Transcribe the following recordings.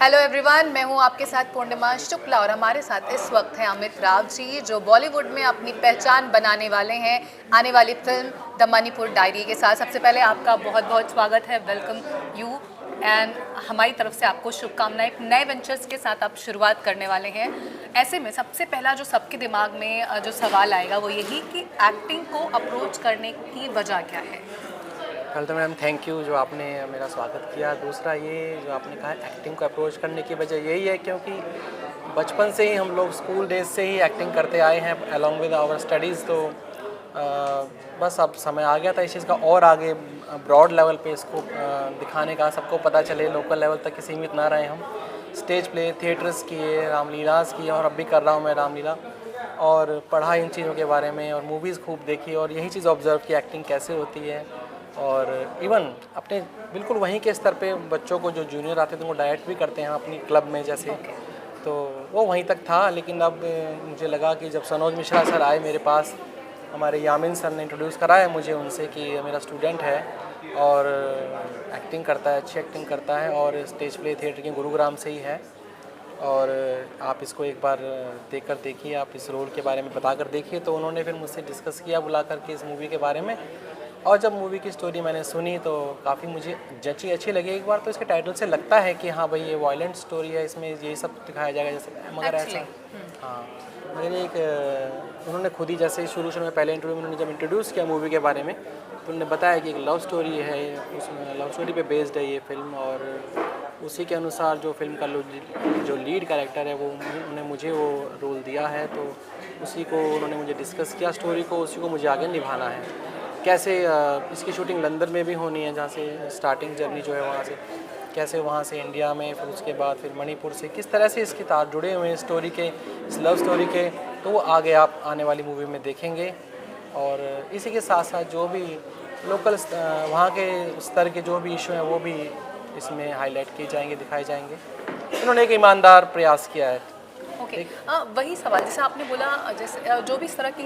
Hello everyone, मैं हूं आपके साथ पूर्णिमा शुक्ला और हमारे साथ इस वक्त हैं अमित राव जी, जो बॉलीवुड में अपनी पहचान बनाने वाले हैं आने वाली फिल्म द मणिपुर डायरी के साथ। सबसे पहले आपका बहुत बहुत स्वागत है, वेलकम यू एंड हमारी तरफ से आपको शुभकामनाएं। एक नए वेंचर्स के साथ आप शुरुआत करने वाले हैं। ऐसे में सबसे पहला जो सबके दिमाग में जो सवाल आएगा वो यही कि एक्टिंग को अप्रोच करने की वजह क्या है। पहले तो मैम थैंक यू जो आपने मेरा स्वागत किया। दूसरा ये जो आपने कहा एक्टिंग को अप्रोच करने की वजह यही है क्योंकि बचपन से ही हम लोग स्कूल डेज से ही एक्टिंग करते आए हैं अलॉन्ग विद आवर स्टडीज़। तो बस अब समय आ गया था इस चीज़ का और आगे ब्रॉड लेवल पे इसको दिखाने का, सबको पता चले, लोकल लेवल तक ही सीमित ना रहे हम। स्टेज प्ले, थिएटर्स किए, रामलीलास किए और अब भी कर रहा हूँ मैं रामलीला, और पढ़ा इन चीज़ों के बारे में और मूवीज़ खूब देखी और यही चीज़ ऑब्ज़र्व की एक्टिंग कैसे होती है। और इवन अपने बिल्कुल वहीं के स्तर पे बच्चों को जो जूनियर आते थे उनको डायरेक्ट भी करते हैं अपनी क्लब में जैसे। तो वो वहीं तक था, लेकिन अब मुझे लगा कि जब सनोज मिश्रा सर आए मेरे पास, हमारे यामिन सर ने इंट्रोड्यूस कराया मुझे उनसे कि मेरा स्टूडेंट है और एक्टिंग करता है, अच्छी एक्टिंग करता है और स्टेज प्ले थिएटर के गुरुग्राम से ही है, और आप इसको एक बार देख कर देखिए, आप इस रोल के बारे में बता कर देखिए। तो उन्होंने फिर मुझसे डिस्कस किया बुला करके इस मूवी के बारे में, और जब मूवी की स्टोरी मैंने सुनी तो काफ़ी मुझे जची अच्छी लगी। एक बार तो इसके टाइटल से लगता है कि हाँ भाई ये वायलेंट स्टोरी है, इसमें ये सब दिखाया जाएगा जैसे, मगर ऐसा हाँ मैंने उन्होंने खुद ही जैसे शुरू में पहले इंटरव्यू में उन्होंने जब इंट्रोड्यूस किया मूवी के बारे में तो उन्होंने बताया कि एक लव स्टोरी है, उसमें लव स्टोरी पे बेस्ड है ये फिल्म, और उसी के अनुसार जो फिल्म का जो लीड कैरेक्टर है वो उन्होंने मुझे वो रोल दिया है। तो उसी को उन्होंने मुझे डिस्कस किया स्टोरी को, उसी को मुझे आगे निभाना है। कैसे इसकी शूटिंग लंदन में भी होनी है जहाँ से स्टार्टिंग जर्नी जो है वहाँ से, कैसे वहाँ से इंडिया में, फिर उसके बाद फिर मणिपुर से, किस तरह से इसके तार जुड़े हुए हैं स्टोरी के, इस लव स्टोरी के, तो वो आगे आप आने वाली मूवी में देखेंगे। और इसी के साथ साथ जो भी लोकल वहाँ के स्तर के जो भी इशू हैं वो भी इसमें हाईलाइट किए जाएंगे, दिखाए जाएंगे। उन्होंने एक ईमानदार प्रयास किया है। ओके, वही सवाल जैसे आपने बोला, जैसे जो भी इस तरह की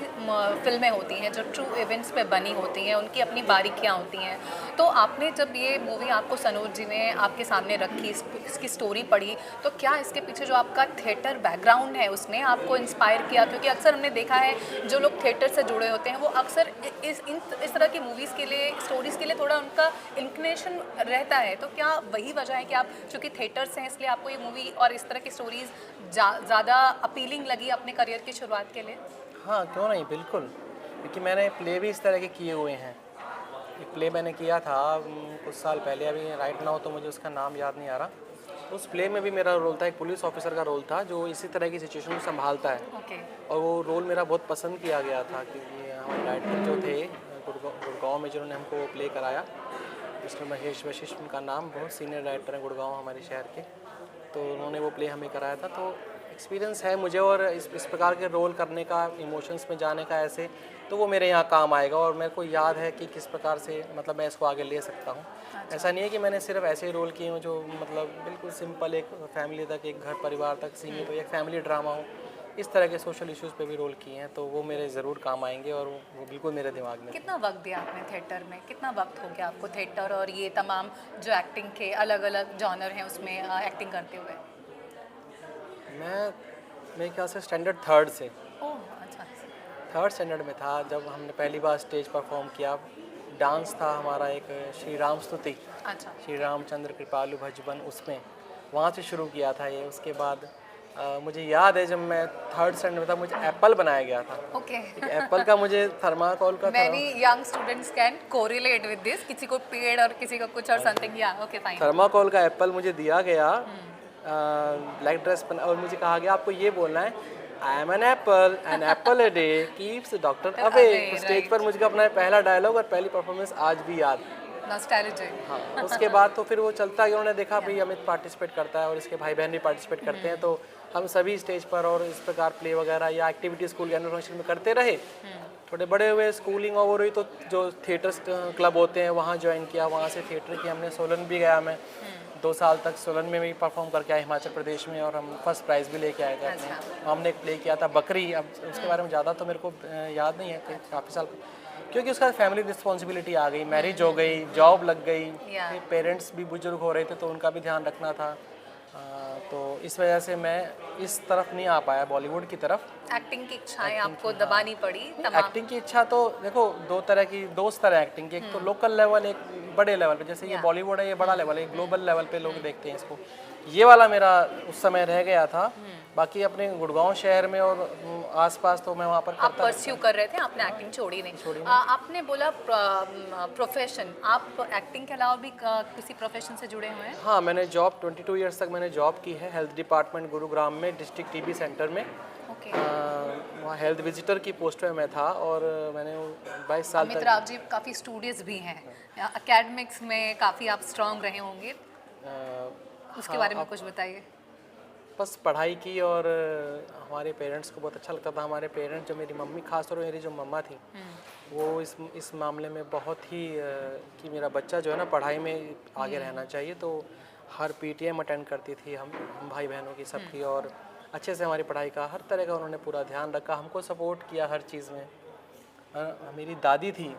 फिल्में होती हैं जो ट्रू इवेंट्स पे बनी होती हैं, उनकी अपनी बारीकियाँ होती हैं। तो आपने जब ये मूवी आपको सनोज जी ने आपके सामने रखी, इसकी स्टोरी पढ़ी, तो क्या इसके पीछे जो आपका थिएटर बैकग्राउंड है उसने आपको इंस्पायर किया? क्योंकि अक्सर हमने देखा है जो लोग थिएटर से जुड़े होते हैं वो अक्सर इस तरह की मूवीज़ के लिए, स्टोरीज़ के लिए थोड़ा उनका इंक्लिनेशन रहता है। तो क्या वही वजह है कि आप चूँकि थिएटर से हैं इसलिए आपको ये मूवी और इस तरह की स्टोरीज़ ज़्यादा अपीलिंग लगी अपने करियर की शुरुआत के लिए? हाँ क्यों नहीं, बिल्कुल, क्योंकि मैंने प्ले भी इस तरह के किए हुए हैं। एक प्ले मैंने किया था कुछ साल पहले, अभी राइट नाउ तो मुझे उसका नाम याद नहीं आ रहा। उस प्ले में भी मेरा रोल था, एक पुलिस ऑफिसर का रोल था जो इसी तरह की सिचुएशन को संभालता है। ओके। और वो रोल मेरा बहुत पसंद किया गया था क्योंकि हमारे राइटर जो थे गुड़गांव में जिन्होंने हमको वो प्ले कराया, मिस्टर महेश वशिष्ठ उनका नाम, बहुत सीनियर राइटर हैं गुड़गांव हमारे शहर के। तो उन्होंने वो प्ले हमें कराया था। तो एक्सपीरियंस है मुझे, और इस प्रकार के रोल करने का, इमोशंस में जाने का ऐसे, तो वो मेरे यहाँ काम आएगा। और मेरे को याद है कि किस प्रकार से मतलब मैं इसको आगे ले सकता हूँ। अच्छा। ऐसा नहीं है कि मैंने सिर्फ ऐसे रोल किए हों जो मतलब बिल्कुल सिंपल एक फैमिली तक, एक घर परिवार तक सीमित हो, एक फैमिली ड्रामा हो, इस तरह के सोशल इश्यूज़ पे भी रोल किए हैं। तो वो मेरे ज़रूर काम आएंगे और वो बिल्कुल मेरे दिमाग में। कितना वक्त दिया आपने थिएटर में? कितना वक्त हो गया आपको थिएटर और ये तमाम जो एक्टिंग के अलग अलग जॉनर हैं उसमें एक्टिंग करते हुए? मैं मेरे ख्याल से स्टैंडर्ड थर्ड से, ओह अच्छा। थर्ड स्टैंडर्ड में था जब हमने पहली बार स्टेज परफॉर्म किया। डांस था हमारा एक श्री राम स्तुति, अच्छा। श्री रामचंद्र कृपालु भजबन, उसमें वहाँ से शुरू किया था ये। उसके बाद मुझे याद है जब मैं थर्ड स्टैंडर्ड में था मुझे एप्पल बनाया गया था। ओके। एप्पल का मुझे थर्माकोल का many young students can correlate with this, किसी को पेड़ और किसी को कुछ और समथिंग। या ओके फाइन। थर्माकोल का एप्पल मुझे दिया गया, ब्लैक ड्रेस पहना, और मुझे कहा गया आपको ये बोलना है, I am an apple a day keeps doctor away. तो स्टेज पर मुझे अपना पहला डायलॉग और पहली परफॉर्मेंस आज भी याद। नॉस्टैल्जिक। हाँ, उसके बाद तो फिर वो चलता गया। उन्होंने देखा भाई अमित पार्टिसिपेट करता है और इसके भाई बहन भी पार्टिसिपेट करते हैं, तो हम सभी स्टेज पर और इस प्रकार प्ले वगैरह या एक्टिविटी स्कूल के एनुअल फंक्शन में करते रहे। थोड़े बड़े हुए, स्कूलिंग ओवर हुई तो जो थिएटर क्लब होते हैं वहाँ ज्वाइन किया, वहाँ से थिएटर की हमने। सोलन भी गया मैं 2 साल तक, सोलन में भी परफॉर्म करके आया हिमाचल प्रदेश में, और हम फर्स्ट प्राइज़ भी लेके आए थे अपने। हमने एक प्ले किया था बकरी, अब उसके बारे में ज़्यादा तो मेरे को याद नहीं है, काफ़ी साल, क्योंकि उसका फैमिली रिस्पॉन्सिबिलिटी आ गई, मैरिज हो गई, जॉब लग गई, पेरेंट्स भी बुजुर्ग हो रहे थे तो उनका भी ध्यान रखना था। तो इस वजह से मैं इस तरफ नहीं आ पाया बॉलीवुड की तरफ। एक्टिंग की इच्छाएं एक्टिंग आपको की, हाँ। दबानी पड़ी तमाम। एक्टिंग की इच्छा तो देखो दो तरह है एक्टिंग की, एक तो लोकल लेवल, एक बड़े लेवल पे, जैसे ये या बॉलीवुड है, ये बड़ा लेवल है, ग्लोबल लेवल पे लोग देखते हैं इसको। ये वाला मेरा उस समय रह गया था। बाकी अपने गुड़गांव शहर में और आसपास तो मैं वहाँ पर आप करता परस्यू कर रहे थे, आपने एक्टिंग छोड़ी नहीं। आपने बोला प्रोफेशन, आप एक्टिंग के अलावा भी किसी प्रोफेशन से जुड़े हुए हैं? हाँ, मैंने जॉब 22 ईयर्स तक मैंने जॉब की है हेल्थ डिपार्टमेंट गुरुग्राम में, डिस्ट्रिक्ट टीबी सेंटर में। ओके। वहाँ हेल्थ विजिटर की पोस्ट पे मैं था और मैंने 22 साल अमित तक राव जी काफ़ी स्टूडियस भी हैं, एकेडमिक्स में काफ़ी आप स्ट्रांग रहे होंगे, उसके बारे में कुछ बताइए। बस पढ़ाई की और हमारे पेरेंट्स को बहुत अच्छा लगता था। हमारे पेरेंट्स, जो मेरी मम्मी, खासतौर पर मेरी जो मम्मा थी, वो इस मामले में बहुत ही कि मेरा बच्चा जो है ना पढ़ाई में आगे रहना चाहिए, तो हर पीटीएम अटेंड करती थी हम भाई बहनों की सबकी, और अच्छे से हमारी पढ़ाई का हर तरह का उन्होंने पूरा ध्यान रखा, हमको सपोर्ट किया हर चीज़ में। मेरी दादी थी,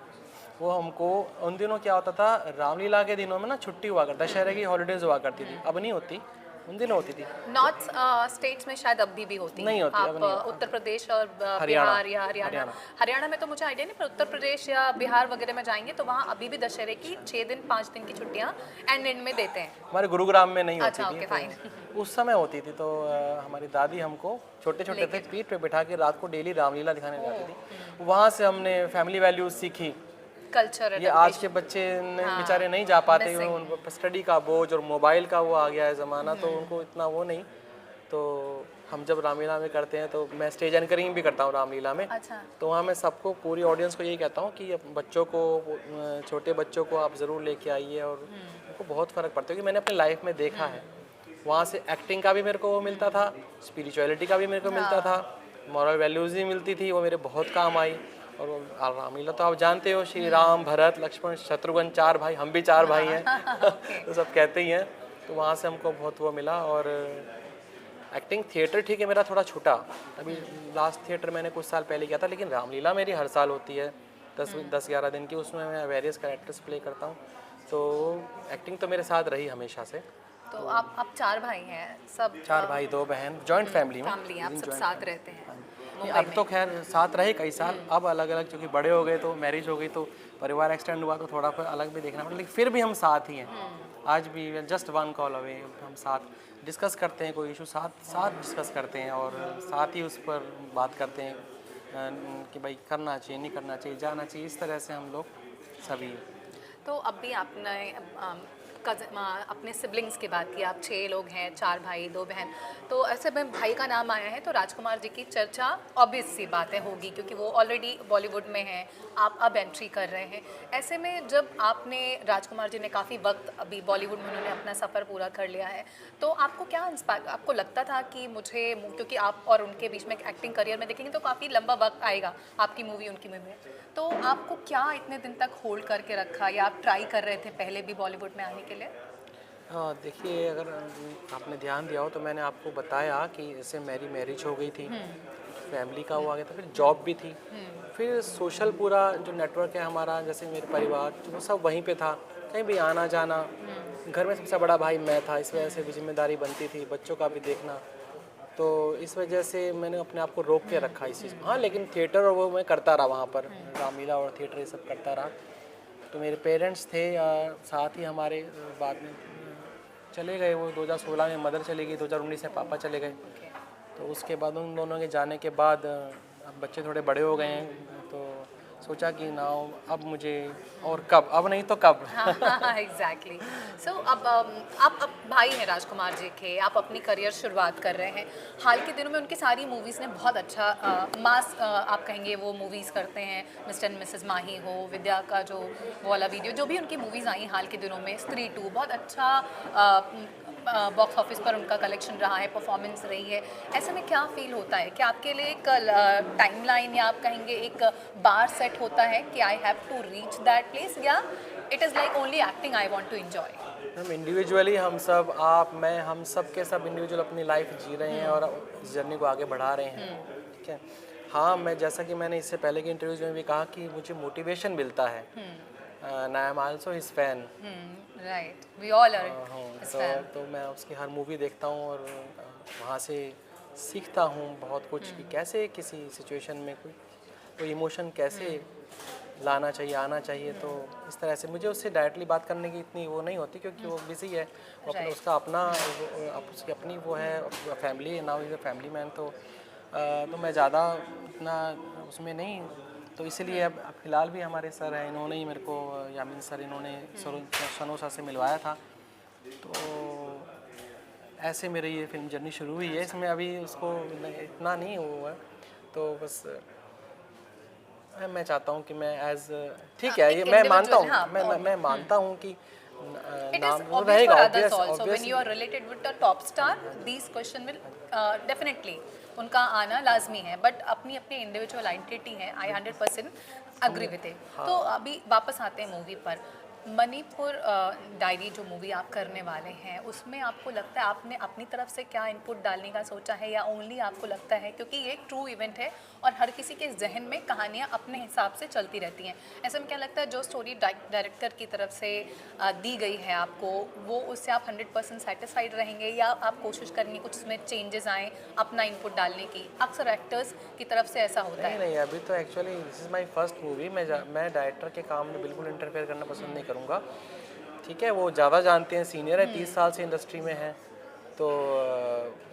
वो हमको उन दिनों क्या होता था, रामलीला के दिनों में ना छुट्टी हुआ करता, दशहरे की हॉलीडेज हुआ करती थी, अब नहीं होती, उन दिनों होती थी। नॉर्थ स्टेट्स में शायद अभी भी होती नहीं है। होती, आप अब नहीं होती। उत्तर प्रदेश और हरियाणा, बिहार या हरियाणा में तो मुझे आइडिया नहीं, पर उत्तर प्रदेश या बिहार वगैरह में जाएंगे तो वहाँ अभी भी दशहरे की 6 दिन 5 दिन की छुट्टियाँ एंड में देते हैं। हमारे गुरुग्राम में नहीं होती अच्छा, थी, ओके, तो फाइन। उस समय होती थी। तो हमारी दादी हमको छोटे छोटे थे, पीठ पे बिठा के रात को डेली रामलीला दिखाने जाती थी। वहाँ से हमने फैमिली वैल्यूज सीखी। कल्चर ये आज के बच्चे बेचारे नहीं जा पाते, missing। उनको स्टडी का बोझ और मोबाइल का वो आ गया है ज़माना, तो उनको इतना वो नहीं। तो हम जब रामलीला में करते हैं, तो मैं स्टेज एंकरिंग भी करता हूँ रामलीला में। अच्छा। तो वहाँ मैं सबको, पूरी ऑडियंस को यही कहता हूँ कि बच्चों को, छोटे बच्चों को आप ज़रूर लेके आइए, और उनको बहुत फ़र्क पड़ता है, क्योंकि मैंने अपनी लाइफ में देखा है। वहाँ से एक्टिंग का भी मेरे को वो मिलता था, स्पिरिचुअलिटी का भी मेरे को मिलता था, मॉरल वैल्यूज़ भी मिलती थी, वो मेरे बहुत काम आई। और रामलीला तो आप जानते हो, श्री राम, भरत, लक्ष्मण, शत्रुघ्न, 4 भाई, हम भी 4 भाई हैं। तो सब कहते ही हैं। तो वहाँ से हमको बहुत वो मिला। और एक्टिंग थिएटर ठीक है मेरा थोड़ा छूटा, अभी लास्ट थिएटर मैंने कुछ साल पहले किया था, लेकिन रामलीला मेरी हर साल होती है 10-11 दिन की, उसमें मैं वेरियस कैरेक्टर्स प्ले करता हूँ। तो एक्टिंग तो मेरे साथ रही हमेशा से। तो आप 4 भाई हैं, सब 4 भाई 2 बहन, जॉइंट फैमिली में। फैमिली, आप सब साथ रहते हैं नहीं, अब तो खैर साथ रहे कई साल, अब अलग अलग, क्योंकि बड़े हो गए तो मैरिज हो गई, तो परिवार एक्सटेंड हुआ, तो थोड़ा फिर अलग भी देखना पड़ा, लेकिन फिर भी हम साथ ही हैं। आज भी जस्ट 1 कॉल अवे हम साथ डिस्कस करते हैं, कोई इशू साथ डिस्कस करते हैं, और साथ ही उस पर बात करते हैं कि भाई करना चाहिए, नहीं करना चाहिए, जाना चाहिए, इस तरह से हम लोग सभी। तो अब भी आपने अपने सिबलिंग्स की बात की, आप 6 लोग हैं, 4 भाई 2 बहन, तो ऐसे में भाई का नाम आया है तो राजकुमार जी की चर्चा ऑब्वियस सी बातें होगी, क्योंकि वो ऑलरेडी बॉलीवुड में हैं, आप अब एंट्री कर रहे हैं। ऐसे में जब आपने, राजकुमार जी ने काफ़ी वक्त अभी बॉलीवुड में उन्होंने अपना सफ़र पूरा कर लिया है, तो आपको क्या आपको लगता था कि मुझे, क्योंकि आप और उनके बीच में एक्टिंग करियर में देखेंगे तो काफ़ी लंबा वक्त आएगा, आपकी मूवी उनकी मूवी में, तो आपको क्या इतने दिन तक होल्ड करके रखा, या आप ट्राई कर रहे थे पहले भी बॉलीवुड में आने के लिए? हाँ, देखिए, अगर आपने ध्यान दिया हो तो मैंने आपको बताया कि जैसे मेरी मैरिज हो गई थी, फैमिली का वो आ गया था, फिर जॉब भी थी, फिर सोशल पूरा जो नेटवर्क है हमारा, जैसे मेरे परिवार वो सब वहीं पे था, कहीं भी आना जाना। घर में सबसे बड़ा भाई मैं था, इस वजह से भी जिम्मेदारी बनती थी, बच्चों का भी देखना, तो इस वजह से मैंने अपने आप को रोक के रखा इस चीज़। हाँ, लेकिन थिएटर और वो मैं करता रहा, वहाँ पर रामलीला और थिएटर ये सब करता रहा। तो मेरे पेरेंट्स थे साथ ही हमारे, बाद में चले गए वो 2016 में मदर चली गई, 2019 में पापा चले गए। तो उसके बाद उन दोनों के जाने के बाद अब बच्चे थोड़े बड़े हो गए हैं, तो सोचा कि ना अब मुझे, और कब, अब नहीं तो कब। एग्जैक्टली। सो अब आप भाई हैं राजकुमार जी के, आप अपनी करियर शुरुआत कर रहे हैं, हाल के दिनों में उनकी सारी मूवीज़ ने बहुत अच्छा मास आप कहेंगे वो मूवीज़ करते हैं, मिस्टर एंड मिसेस माही हो, विद्या का जो वो वाला वीडियो, जो भी उनकी मूवीज़ आई हाल के दिनों में, स्त्री 2 बहुत अच्छा बॉक्स ऑफिस पर उनका कलेक्शन रहा है, परफॉर्मेंस रही है। ऐसे में क्या फील होता है कि आपके लिए एक टाइमलाइन, या आप कहेंगे एक बार सेट होता है कि I have to reach that place, या it is like only acting I want to enjoy? हम इंडिविजुअली, हम सब, आप, मैं, हम सब के सब इंडिविजुअल अपनी लाइफ जी रहे हैं और इस जर्नी को आगे बढ़ा रहे हैं, ठीक है। हाँ, मैं, जैसा कि मैंने इससे पहले के इंटरव्यूज़ में भी कहा कि मुझे मोटिवेशन मिलता है I am also his fan. Right, we all are his too fan. मैं उसकी हर मूवी देखता हूँ और वहाँ से सीखता हूँ बहुत कुछ कि कैसे किसी सिचुएशन में कोई इमोशन कैसे लाना चाहिए, आना चाहिए। तो इस तरह से मुझे उससे डायरेक्टली बात करने की इतनी वो नहीं होती क्योंकि वो बिज़ी है, वो अपना राइट। उसका अपना उसकी अपनी वो है family, now is a family man. तो मैं ज़्यादा इतना उसमें नहीं, तो इसीलिए अब फ़िलहाल भी हमारे सर हैं, इन्होंने ही मेरे को, यामीन सर, इन्होंने सनू सर से मिलवाया था। तो ऐसे मेरी ये फिल्म जर्नी शुरू हुई है। इसमें अभी उसको इतना नहीं हुआ है, तो बस मैं चाहता हूँ कि मैं एज ठीक है, एक ये मैं मानता इंडिविजुअल, हूँ, हाँ, मैं मानता हूँ कि it is नाम वो obvious for रहेगा, others obvious also when obvious. you are related with a top star these question will definitely उनका आना लाजमी है, बट अपनी अपनी इंडिविजुअल आइडेंटिटी है। आई 100% अग्री विद इट। तो अभी वापस आते हैं मूवी पर। मणिपुर डायरी जो मूवी आप करने वाले हैं, उसमें आपको लगता है आपने अपनी तरफ से क्या इनपुट डालने का सोचा है, या ओनली आपको लगता है क्योंकि ये एक ट्रू इवेंट है और हर किसी के जहन में कहानियाँ अपने हिसाब से चलती रहती हैं, ऐसे में क्या लगता है जो स्टोरी डायरेक्टर की तरफ से दी गई है आपको, वो उससे आप 100% सेटिस्फाइड रहेंगे, या आप कोशिश करेंगे कुछ उसमें चेंजेस आएँ अपना इनपुट डालने की? अक्सर एक्टर्स की तरफ से ऐसा होता नहीं है। नहीं, अभी तो actually this is my first movie. मैं डायरेक्टर के काम में बिल्कुल इंटरफेयर करना पसंद नहीं करूँगा। ठीक है, वो ज़्यादा जानते हैं, सीनियर है, 30 साल से इंडस्ट्री में है, तो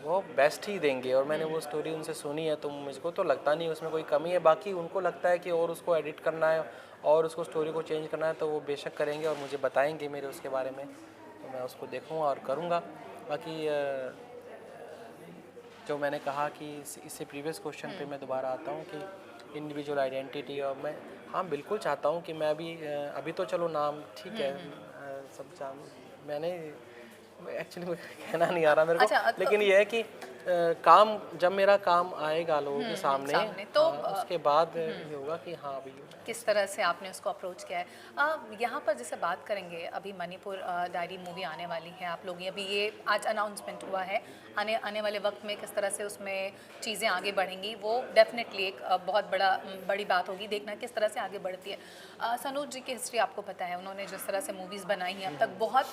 वो बेस्ट ही देंगे। और मैंने वो स्टोरी उनसे सुनी है, तो मुझको तो लगता नहीं उसमें कोई कमी है। बाकी उनको लगता है कि और उसको एडिट करना है और उसको स्टोरी को चेंज करना है, तो वो बेशक करेंगे और मुझे बताएंगे मेरे उसके बारे में, तो मैं उसको देखूँगा और करूँगा। बाकी जो मैंने कहा कि इससे प्रीवियस क्वेश्चन पे मैं दोबारा आता हूँ कि इंडिविजुअल आइडेंटिटी, और मैं हाँ बिल्कुल चाहता हूँ कि मैं भी अभी तो चलो नाम ठीक है, सब जान मैंने एक्चुअली कहना नहीं आ रहा मेरे को, अच्छा, लेकिन ये है कि काम जब मेरा काम आएगा लोगों के सामने, सामने तो उसके बाद ये होगा कि हाँ भाई किस तरह से आपने उसको अप्रोच किया है। यहाँ पर जैसे बात करेंगे, अभी मणिपुर डायरी मूवी आने वाली है, आप लोग अभी ये आज अनाउंसमेंट हुआ है, आने आने वाले वक्त में किस तरह से उसमें चीज़ें आगे बढ़ेंगी, वो डेफिनेटली एक बहुत बड़ी बात होगी, देखना किस तरह से आगे बढ़ती है। सनोज जी की हिस्ट्री आपको पता है, उन्होंने जिस तरह से मूवीज़ बनाई हैं अब तक, बहुत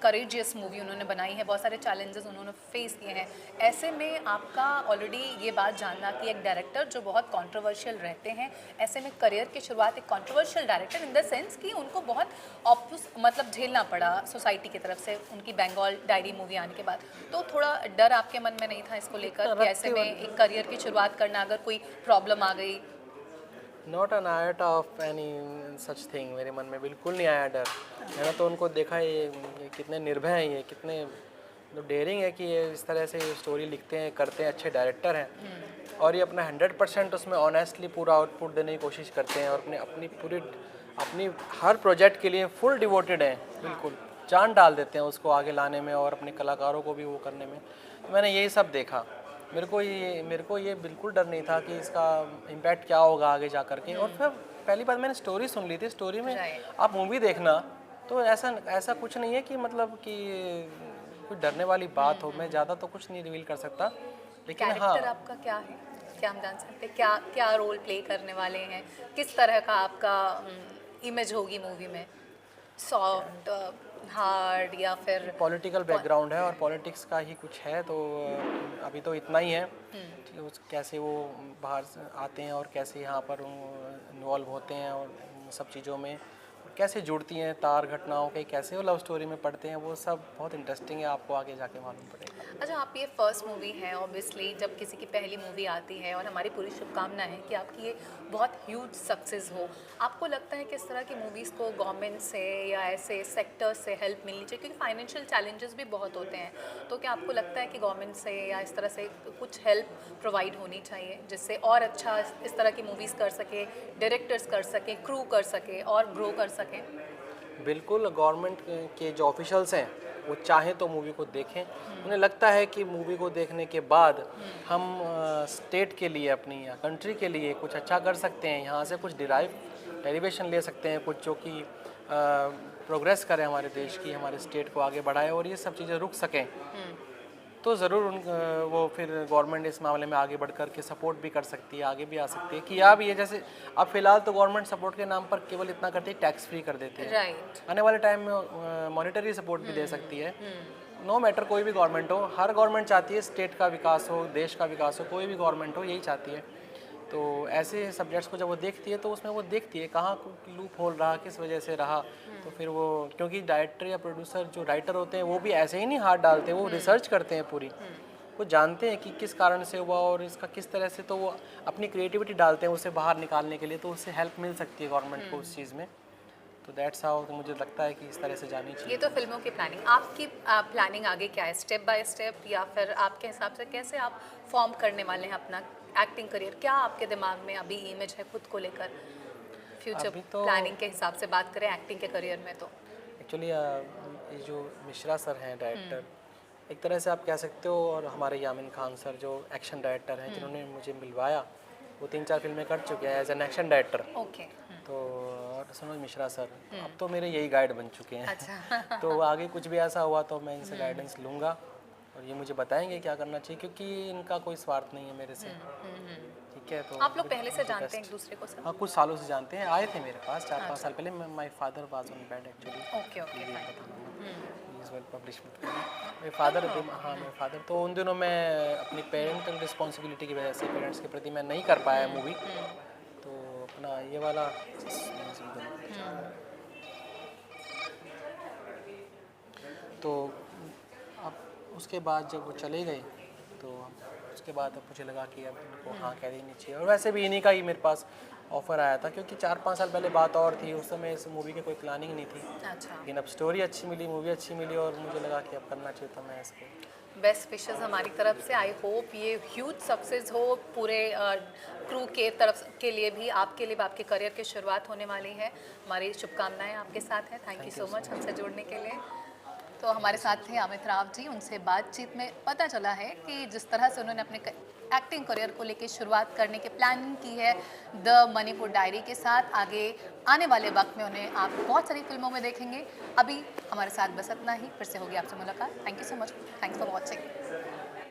करेजियस मूवी उन्होंने बनाई है, बहुत सारे चैलेंजेस उन्होंने फेस किए हैं। ऐसे में आपका ऑलरेडी ये बात जानना कि एक डायरेक्टर जो बहुत कंट्रोवर्शियल रहते हैं, ऐसे में करियर की शुरुआत एक controversial director in the sense कि उनको बहुत मतलब झेलना पड़ा सोसाइटी की तरफ से उनकी बंगाल डायरी मूवी आने के बाद, तो थोड़ा डर आपके मन में नहीं था इसको लेकर कि ऐसे में एक करियर की शुरुआत करना, अगर कोई प्रॉब्लम आ गई? Not an iota of any such thing, मेरे मन में बिल्कुल नहीं आया डर। मैंने तो उनको देखा, ये कितने निर्भय हैं, ये कितने डेयरिंग है कि ये इस तरह से स्टोरी लिखते हैं, करते हैं, अच्छे डायरेक्टर हैं और ये अपना 100% उसमें ऑनेस्टली पूरा आउटपुट देने की कोशिश करते हैं और अपनी हर प्रोजेक्ट के लिए फुल डिवोटेड हैं, बिल्कुल जान डाल देते हैं उसको आगे लाने में और अपने कलाकारों को भी वो करने में। तो मैंने यही सब देखा, मेरे को ये बिल्कुल डर नहीं था कि इसका इम्पैक्ट क्या होगा आगे जा कर के। और फिर पहली बात मैंने स्टोरी सुन ली थी, स्टोरी में आप मूवी देखना तो ऐसा कुछ नहीं है कि मतलब कि कुछ डरने वाली बात हो। मैं ज़्यादा तो कुछ नहीं रिवील कर सकता, लेकिन हाँ, कैरेक्टर आपका क्या है, क्या हम जान सकते हैं, क्या क्या रोल प्ले करने वाले हैं, किस तरह का आपका इमेज होगी मूवी में? सॉफ्ट, हार्ड, या फिर पॉलिटिकल बैकग्राउंड है और पॉलिटिक्स का ही कुछ है, तो अभी तो इतना ही है। ठीक है, कैसे वो बाहर से आते हैं और कैसे यहाँ पर इन्वॉल्व होते हैं और सब चीज़ों में कैसे जुड़ती हैं तार घटनाओं के, कैसे वो लव स्टोरी में पढ़ते हैं, वो सब बहुत इंटरेस्टिंग है, आपको आगे जाके मालूम पड़ेगा। अच्छा, आप ये फर्स्ट मूवी है, ऑब्वियसली जब किसी की पहली मूवी आती है, और हमारी पूरी शुभकामना है कि आपकी ये बहुत ह्यूज सक्सेस हो। आपको लगता है कि इस तरह की मूवीज़ को गवर्नमेंट से या ऐसे सेक्टर से हेल्प मिलनी चाहिए, क्योंकि फाइनेंशियल चैलेंजेस भी बहुत होते हैं, तो क्या आपको लगता है कि गवर्नमेंट से या इस तरह से कुछ हेल्प प्रोवाइड होनी चाहिए जिससे और अच्छा इस तरह की मूवीज़ कर सके, डायरेक्टर्स कर सकें, क्रू कर सके और ग्रो कर सकें? बिल्कुल, गवर्नमेंट के जो ऑफिशियल्स हैं वो चाहें तो मूवी को देखें। उन्हें लगता है कि मूवी को देखने के बाद हम स्टेट के लिए, अपनी या कंट्री के लिए कुछ अच्छा कर सकते हैं, यहाँ से कुछ डेरिवेशन ले सकते हैं, कुछ जो कि प्रोग्रेस करें हमारे देश की, हमारे स्टेट को आगे बढ़ाए और ये सब चीज़ें रुक सकें। तो ज़रूर वो फिर गवर्नमेंट इस मामले में आगे बढ़ कर के सपोर्ट भी कर सकती है, आगे भी आ सकती है, किया भी है। जैसे अब फिलहाल तो गवर्नमेंट सपोर्ट के नाम पर केवल इतना करती है, टैक्स फ्री कर देती है। राइट। आने वाले टाइम में मॉनेटरी सपोर्ट भी दे सकती है। नो मैटर कोई भी गवर्नमेंट हो, हर गवर्नमेंट चाहती है स्टेट का विकास हो, देश का विकास हो, कोई भी गवर्नमेंट हो यही चाहती है। तो ऐसे सब्जेक्ट्स को जब वो देखती है तो उसमें वो देखती है कहाँ लूप होल रहा, किस वजह से रहा। तो फिर वो, क्योंकि डायरेक्टर या प्रोड्यूसर जो राइटर होते हैं वो भी ऐसे ही नहीं हाथ डालते, वो रिसर्च करते हैं पूरी, वो जानते हैं कि किस कारण से हुआ और इसका किस तरह से, तो वो अपनी क्रिएटिविटी डालते हैं उसे बाहर निकालने के लिए, तो उससे हेल्प मिल सकती है गवर्नमेंट को उस चीज़ में। तो दैट्स हाउ, तो मुझे लगता है कि इस तरह से जानी चाहिए। ये तो फिल्मों की प्लानिंग, आपकी प्लानिंग आगे क्या है, स्टेप बाय स्टेप, या फिर आपके हिसाब से कैसे आप फॉर्म करने वाले हैं अपना एक्टिंग करियर? क्या आपके दिमाग में अभी इमेज है खुद को लेकर, फ्यूचर अभी तो प्लानिंग के हिसाब से बात करें एक्टिंग के करियर में तो? एक्चुअली ये जो मिश्रा सर हैं डायरेक्टर, एक तरह से आप कह सकते हो, और हमारे यामिन खान सर जो एक्शन डायरेक्टर हैं जिन्होंने मुझे मिलवाया, वो 3-4 फिल्में कर चुके हैं as an action director. Okay. तो और सनोज मिश्रा सर अब तो मेरे यही गाइड बन चुके हैं। अच्छा। तो आगे कुछ भी ऐसा हुआ तो मैं इनसे गाइडेंस लूँगा और ये मुझे बताएंगे क्या करना चाहिए, क्योंकि इनका कोई स्वार्थ नहीं है मेरे से। ठीक है, तो आप लोग पहले से जानते हैं एक दूसरे को सर? हाँ, कुछ सालों से जानते हैं, आए थे मेरे पास 4-5 साल पहले। My father was on bed actually. Okay okay fine. Publish मत करना। मेरे फादर, हाँ मेरे फादर, तो उन दिनों मैं अपनी पेरेंटल रिस्पॉन्सिबिलिटी की वजह से पेरेंट्स के प्रति मैं नहीं कर पाया मूवी, तो अपना ये वाला तो अब उसके बाद जब वो चले गए तो उसके बाद अब मुझे लगा कि अब इनको हाँ कह देनी चाहिए। और वैसे भी इन्हीं का ही मेरे पास ऑफ़र आया था, क्योंकि 4-5 साल पहले बात और थी, उस समय इस मूवी की कोई प्लानिंग नहीं थी। अच्छा। लेकिन अब स्टोरी अच्छी मिली, मूवी अच्छी मिली और मुझे लगा कि अब करना चाहिए था मैं इसको। बेस्ट विशेस हमारी तरफ से। आई होप ये ह्यूज सक्सेस हो पूरे क्रू के तरफ के लिए भी, आपके लिए भी, आपके करियर की शुरुआत होने वाली है। हमारी शुभकामनाएं आपके साथ हैं। थैंक यू सो मच हमसे जुड़ने के लिए। तो हमारे साथ थे अमित राव जी, उनसे बातचीत में पता चला है कि जिस तरह से उन्होंने अपने एक्टिंग करियर को लेकर शुरुआत करने की प्लानिंग की है द मणिपुर डायरी के साथ। आगे आने वाले वक्त में उन्हें आप बहुत सारी फिल्मों में देखेंगे। अभी हमारे साथ बस इतना ही, फिर से होगी आपसे मुलाकात। Thank you so much, thanks for watching.